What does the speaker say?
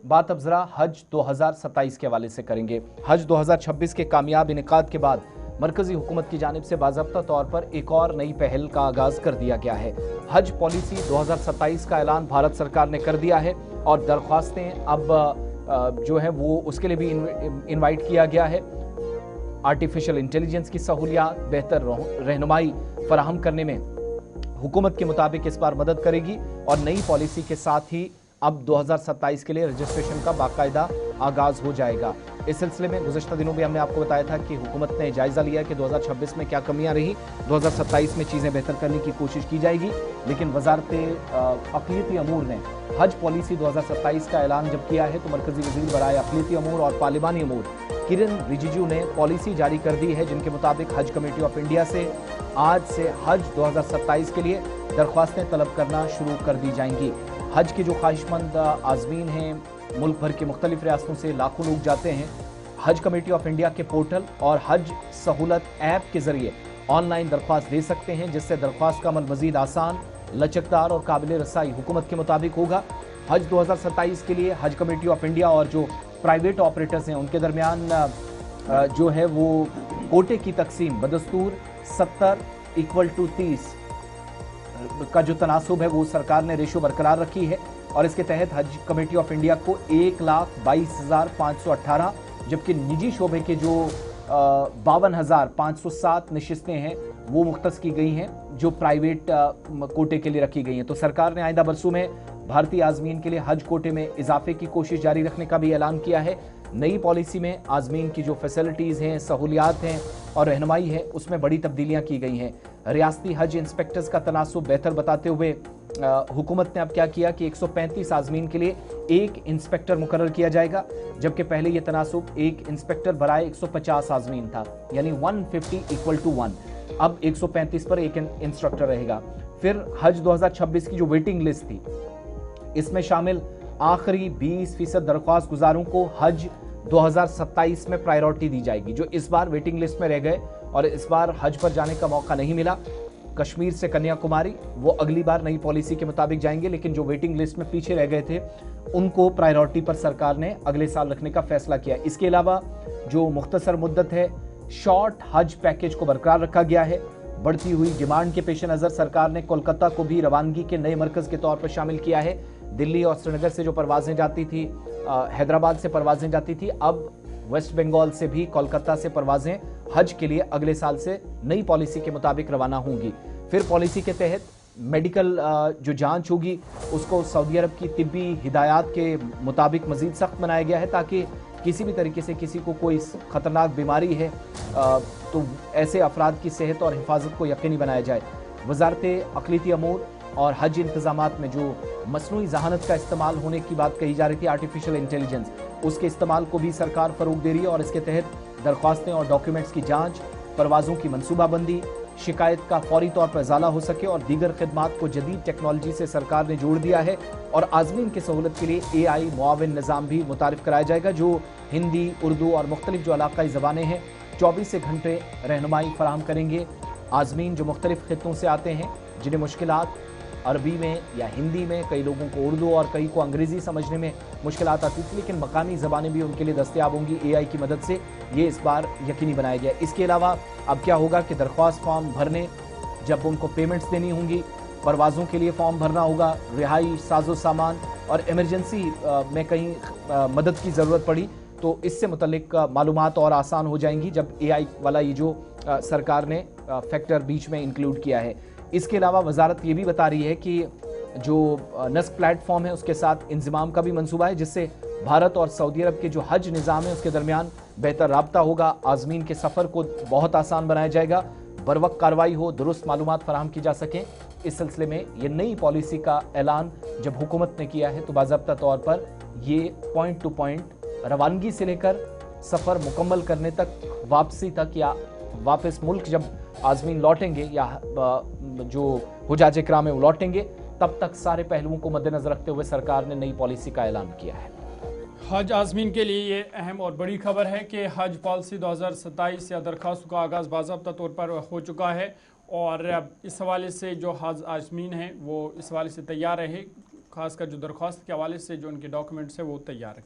बात अब जरा हज 2027 के हवाले से करेंगे। हज 2026 के कामयाब इनेकाद के बाद मरकजी हुकूमत की जानिब से बाज़ाब्ता तौर पर एक और नई पहल का आगाज़ कर दिया गया है। हज पॉलिसी 2027 का ऐलान भारत सरकार ने कर दिया है और दरख्वास्तें अब जो है वो उसके लिए भी इनवाइट किया गया है। आर्टिफिशियल इंटेलिजेंस की सहूलियात बेहतर रहनुमाई फराहम करने में हुकूमत के मुताबिक इस बार मदद करेगी और नई पॉलिसी के साथ ही अब 2027 के लिए रजिस्ट्रेशन का बाकायदा आगाज हो जाएगा। इस सिलसिले में गुज़श्ता दिनों में हमने आपको बताया था कि हुकूमत ने जायजा लिया कि 2026 में क्या कमियां रही, 2027 में चीज़ें बेहतर करने की कोशिश की जाएगी। लेकिन वजारत अक़लियती अमूर ने हज पॉलिसी 2027 का ऐलान जब किया है तो मरकजी वज़ीर बराए अक़लियती अमूर और पार्लिमानी अमूर किरण रिजिजू ने पॉलिसी जारी कर दी है, जिनके मुताबिक हज कमेटी ऑफ इंडिया से आज से हज 2027 के लिए दरख्वास्तें तलब करना शुरू कर दी जाएंगी। हज के जो ख्वाहिशमंद आज़मीन हैं, मुल्क भर के मुख्तलिफ रियासतों से लाखों लोग जाते हैं। हज कमेटी ऑफ इंडिया के पोर्टल और हज सहूलत ऐप के जरिए ऑनलाइन दरख्वास्त दे सकते हैं, जिससे दरख्वास्त का अमल मजीद आसान, लचकदार और काबिल रसाई हुकूमत के मुताबिक होगा। हज 2027 के लिए हज कमेटी ऑफ इंडिया और जो प्राइवेट ऑपरेटर्स हैं उनके दरमियान जो है वो कोटे की तकसीम बदस्तूर 70:30 का जो तनासुब है वो सरकार ने रेशो बरकरार रखी है और इसके तहत हज कमेटी ऑफ इंडिया को 1,22,518 जबकि निजी शोबे के जो 52,507 नशिस्तें हैं वो मुख्तस की गई हैं, जो प्राइवेट कोटे के लिए रखी गई हैं। तो सरकार ने आइंदा बरसों में भारतीय आज़मीन के लिए हज कोटे में इजाफे की कोशिश जारी रखने का भी ऐलान किया है। नई पॉलिसी में आज़मीन की जो फैसिलिटीज़ हैं, सहूलियात हैं और रहनुमाई है उसमें बड़ी तब्दीलियाँ की गई हैं। रियासती हज इंस्पेक्टर्स का तनासुब बेहतर बताते हुए हुकूमत ने अब क्या किया कि 135 आज़मीन के लिए एक इंस्पेक्टर मुकर्रर किया जाएगा, जबकि पहले ये तनासुब एक इंस्पेक्टर बराए 150 आज़मीन था, यानी 150:1। अब 135 पर एक इंस्ट्रक्टर रहेगा। फिर हज 2026 की जो वेटिंग लिस्ट थी इसमें शामिल आखिरी 20% दरख्वास्त गुजारों को हज 2027 में प्रायोरिटी दी जाएगी। जो इस बार वेटिंग लिस्ट में रह गए और इस बार हज पर जाने का मौका नहीं मिला, कश्मीर से कन्याकुमारी, वो अगली बार नई पॉलिसी के मुताबिक जाएंगे, लेकिन जो वेटिंग लिस्ट में पीछे रह गए थे उनको प्रायोरिटी पर सरकार ने अगले साल रखने का फैसला किया। इसके अलावा जो मुख्तसर मुद्दत है शॉर्ट हज पैकेज को बरकरार रखा गया है। बढ़ती हुई डिमांड के पेश नज़र सरकार ने कोलकाता को भी रवानगी के नए मरकज़ के तौर पर शामिल किया है। दिल्ली और श्रीनगर से जो परवाजें जाती थी, हैदराबाद से परवाजें जाती थी, अब वेस्ट बंगाल से भी कोलकाता से परवाजें हज के लिए अगले साल से नई पॉलिसी के मुताबिक रवाना होंगी। फिर पॉलिसी के तहत मेडिकल जो जांच होगी उसको सऊदी अरब की तिब्बी हिदायत के मुताबिक मजीद सख्त बनाया गया है, ताकि किसी भी तरीके से किसी को कोई ख़तरनाक बीमारी है तो ऐसे अफराद की सेहत और हिफाजत को यकीनी बनाया जाए। वजारत अक़लियती अमूर और हज इंतज़ामात में जो मसनूई ज़हानत का इस्तेमाल होने की बात कही जा रही थी, आर्टिफिशियल इंटेलिजेंस, उसके इस्तेमाल को भी सरकार फ़रोग़ दे रही है और इसके तहत दरख्वास्तें और डॉक्यूमेंट्स की जाँच, परवाज़ों की मनसूबाबंदी, शिकायत का फौरी तौर पर इजाला हो सके और दीगर खिदमात को जदीद टेक्नोलॉजी से सरकार ने जोड़ दिया है। और आज़मीन की सहूलत के लिए AI मुआविन निज़ाम भी मुतारिफ कराया जाएगा, जो हिंदी, उर्दू और मुख्तलिफ जो इलाक़ाई ज़बानें हैं 24 घंटे रहनुमाई फराहम करेंगे। आज़मीन जो मुख्तलिफ खित्तों से आते हैं, जिन्हें मुश्किलात अरबी में या हिंदी में, कई लोगों को उर्दू और कई को अंग्रेज़ी समझने में मुश्किलात आती थी, लेकिन मकामी ज़बानें भी उनके लिए दस्तयाब होंगी AI की मदद से, ये इस बार यकीनी बनाया गया। इसके अलावा अब क्या होगा कि दरख्वास्त फॉर्म भरने, जब उनको पेमेंट्स देनी होंगी, परवाज़ों के लिए फॉर्म भरना होगा, रिहाई, साजो सामान और एमरजेंसी में कहीं मदद की ज़रूरत पड़ी तो इससे मुतल्लिक मालूमात और आसान हो जाएंगी जब AI वाला ये जो सरकार ने फैक्टर बीच में इंक्लूड किया है। इसके अलावा वजारत ये भी बता रही है कि जो नस्क प्लेटफॉर्म है उसके साथ इंज़माम का भी मंसूबा है, जिससे भारत और सऊदी अरब के जो हज निज़ाम है उसके दरमियान बेहतर राब्ता होगा। आज़मीन के सफ़र को बहुत आसान बनाया जाएगा, बरवक्त कार्रवाई हो, दुरुस्त मालूमात फराहम की जा सकें। इस सिलसिले में ये नई पॉलिसी का ऐलान जब हुकूमत ने किया है तो बाज़ाब्ता तौर पर ये पॉइंट टू पॉइंट रवानगी से लेकर सफ़र मुकम्मल करने तक, वापसी तक या वापस मुल्क जब आज़मीन लौटेंगे या जो हुजाज इकराम में लौटेंगे, तब तक सारे पहलुओं को मद्देनज़र रखते हुए सरकार ने नई पॉलिसी का ऐलान किया है। हज आज़मीन के लिए ये अहम और बड़ी खबर है कि हज पॉलिसी 2027 या दरख्वास्तों का आगाज़ बाज़ाब्ता तौर पर हो चुका है और इस हवाले से जो हज आज़मीन हैं वो इस हवाले से तैयार रहे خاص کر جو درخواست کے حوالے سے جو ان کے ڈاکومنٹس ہیں وہ تیار رکھے.